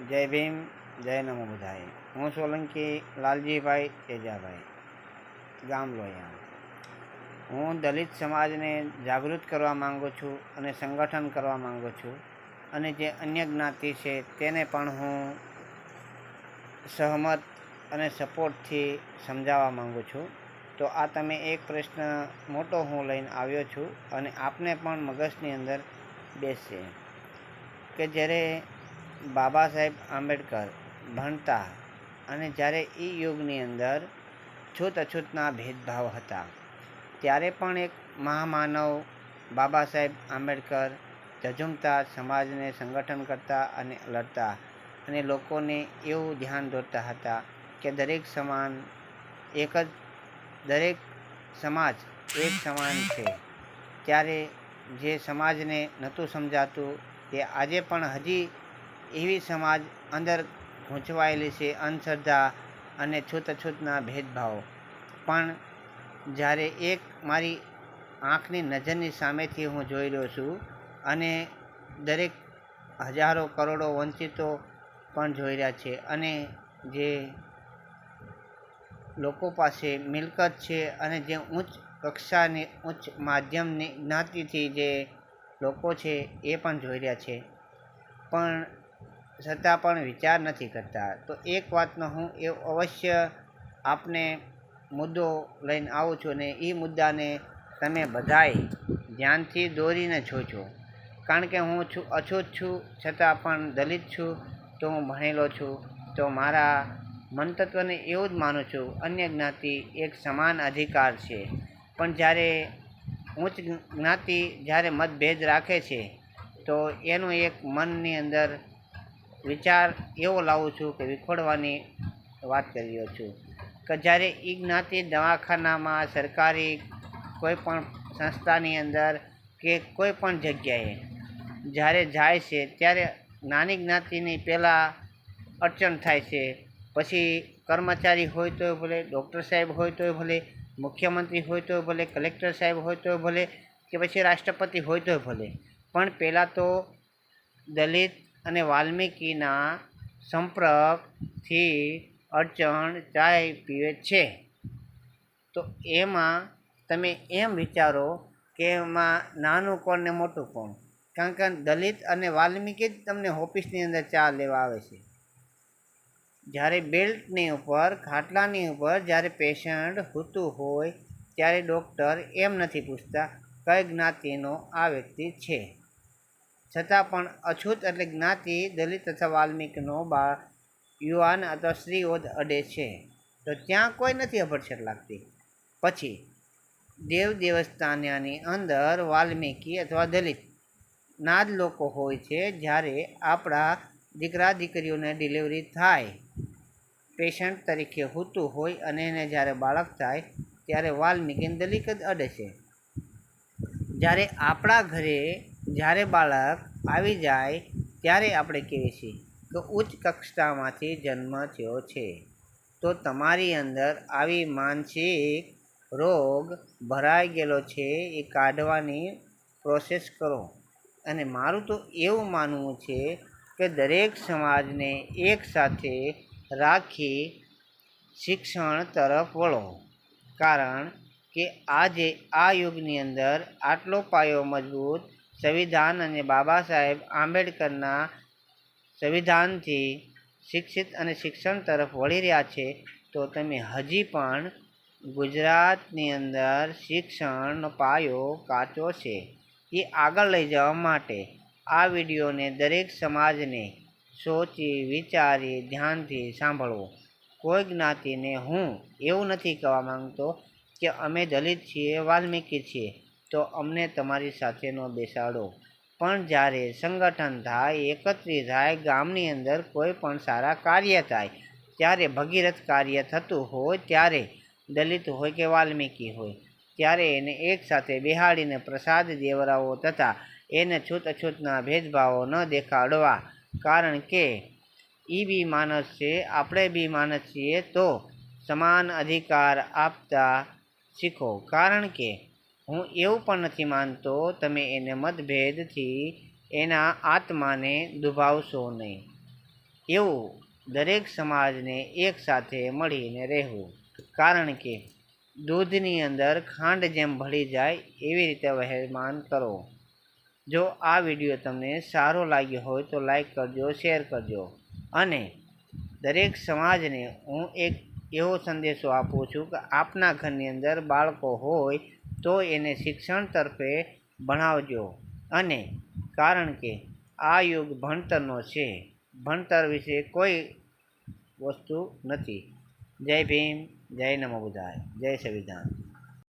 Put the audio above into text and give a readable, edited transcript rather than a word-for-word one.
જય ભીમ, જય નમો બધાય. હું સોલંકી લાલજીભાઈ તેજાભાઈ, ગામ લોહિયા. હું દલિત સમાજને જાગૃત કરવા માગું છું અને સંગઠન કરવા માગું છું, અને જે અન્ય જ્ઞાતિ છે તેને પણ હું સહમત અને સપોર્ટથી સમજાવવા માગું છું. તો આ તમે એક પ્રશ્ન મોટો હું લઈને આવ્યો છું અને આપને પણ મગજની અંદર બેસશે કે જ્યારે બાબા સાહેબ આંબેડકર ભણતા અને જ્યારે એ યુગની અંદર છૂત અછૂતના ભેદભાવ હતા, ત્યારે પણ એક મહામાનવ બાબા સાહેબ આંબેડકર ઝઝૂમતા સમાજને સંગઠન કરતા અને લડતા અને લોકોને એવું ધ્યાન દોરતા હતા કે દરેક સમાજ એક સમાન છે. ત્યારે જે સમાજને નહોતું સમજાતું તે આજે પણ હજી એવી સમાજ અંદર ગૂંચવાયેલી છે, અંધશ્રદ્ધા અને છૂતઅછૂતના ભેદભાવ. પણ જ્યારે એક મારી આંખની નજરની સામેથી હું જોઈ રહ્યો છું અને દરેક હજારો કરોડો વંચિતો પણ જોઈ રહ્યા છે, અને જે લોકો પાસે મિલકત છે અને જે ઉચ્ચ કક્ષાની ઉચ્ચ માધ્યમની જ્ઞાતિથી જે લોકો છે એ પણ જોઈ રહ્યા છે, પણ છતાં પણ વિચાર નથી કરતા. તો એક વાતનો હું એ અવશ્ય આપને મુદ્દો લઈને આવું છું, અને એ મુદ્દાને તમે બધાય ધ્યાનથી દોરીને જોજો. કારણ કે હું અછૂત છું, છતાં પણ દલિત છું, તો હું ભણેલો છું. તો મારા મંતવ્યને એવું જ માનું છું, અન્ય જ્ઞાતિ એક સમાન અધિકાર છે. પણ જ્યારે ઉચ્ચ જ્ઞાતિ જ્યારે મતભેદ રાખે છે, તો એનું એક મનની અંદર વિચાર એવો લાવું છું કે વિખોડવાની વાત કરી રહ્યો છું કે જ્યારે એ જ્ઞાતિ દવાખાનામાં, સરકારી કોઈ પણ સંસ્થાની અંદર કે કોઈ પણ જગ્યાએ જ્યારે જાય છે, ત્યારે નાની જ્ઞાતિની પહેલાં અડચણ થાય છે. પછી કર્મચારી હોય તોય ભલે, ડૉક્ટર સાહેબ હોય તોય ભલે, મુખ્યમંત્રી હોય તોય ભલે, કલેક્ટર સાહેબ હોય તોય ભલે, કે પછી રાષ્ટ્રપતિ હોય તોય ભલે, પણ પહેલાં તો દલિત અને વાલ્મીકીના સંપર્કથી અડચણ ચાય પીવે છે. તો એમાં તમે એમ વિચારો કે એમાં નાનું કોણ ને મોટું કોણ? કારણ કે દલિત અને વાલ્મીકી જ તમને ઓફિસની અંદર ચા લેવા આવે છે. જ્યારે બેલ્ટની ઉપર, ખાટલાની ઉપર જ્યારે પેશન્ટ સૂતું હોય, ત્યારે ડૉક્ટર એમ નથી પૂછતા કઈ જ્ઞાતિનો આ વ્યક્તિ છે. છતાં પણ અછૂત એટલે જ્ઞાતિ દલિત અથવા વાલ્મીકીનો યુવાન અથવા સ્ત્રીઓ જ અડે છે. તો ત્યાં કોઈ નથી અભડછટ લાગતી. પછી દેવસ્થાનની અંદર વાલ્મીકી અથવા દલિતના જ લોકો હોય છે. જ્યારે આપણા દીકરા દીકરીઓને ડિલિવરી થાય, પેશન્ટ તરીકે સૂતું હોય અને એને જ્યારે બાળક થાય, ત્યારે વાલ્મીકી દલિત જ અડે છે. જ્યારે આપણા ઘરે જ્યારે બાળક આવી જાય, ત્યારે આપણે કહીએ છીએ કે ઉચ્ચ કક્ષામાંથી જન્મ થયો છે. તો તમારી અંદર આવી માનસિક રોગ ભરાઈ ગયેલો છે, એ કાઢવાની પ્રોસેસ કરો. અને મારું તો એવું માનવું છે કે દરેક સમાજને એકસાથે રાખી શિક્ષણ તરફ વળો. કારણ કે આજે આ યુગની અંદર આટલો પાયો મજબૂત સંવિધાન અને બાબા સાહેબ આંબેડકરના સંવિધાનથી શિક્ષિત અને શિક્ષણ તરફ વળી રહ્યા છે. તો તમે હજી પણ ગુજરાતની અંદર શિક્ષણનો પાયો કાચો છે. એ આગળ લઈ જવા માટે આ વિડીયોને દરેક સમાજને સોચી વિચારી ધ્યાનથી સાંભળવો. કોઈ જ્ઞાતિને હું એવું નથી કહેવા માંગતો કે અમે દલિત છીએ, વાલ્મીકી છીએ, તો અમને તમારી સાથે ન બેસાડો. પણ જ્યારે સંગઠન થાય, એકત્રિત થાય, ગામની અંદર કોઈ પણ સારા કાર્ય થાય, ત્યારે ભગીરથ કાર્ય થતું હોય, ત્યારે દલિત હોય કે વાલ્મીકી હોય, ત્યારે એને એકસાથે બેહાડીને પ્રસાદ દેવરાવો તથા એને છૂત અછૂતના ભેદભાવો ન દેખાડવા. કારણ કે એ બી માણસ છે, આપણે બી માણસ છીએ. તો સમાન અધિકાર આપતા શીખો. કારણ કે હું એવું પણ નથી માનતો તમે એને મતભેદથી એના આત્માને દુભાવશો નહીં. એવું દરેક સમાજને એકસાથે મળીને રહેવું, કારણ કે દૂધની અંદર ખાંડ જેમ ભળી જાય એવી રીતે વહેમાન કરો. જો આ વિડીયો તમને સારો લાગ્યો હોય તો લાઈક કરજો, શેર કરજો. અને દરેક સમાજને હું એક એવો સંદેશો આપું છું કે આપના ઘરની અંદર બાળકો હોય તો એને શિક્ષણ તરફે ભણાવજો. અને કારણ કે આ યુગ ભણતરનો છે, ભણતર વિશે કોઈ વસ્તુ નથી. જય ભીમ, જય નમો બુદ્ધાય, જય સંવિધાન.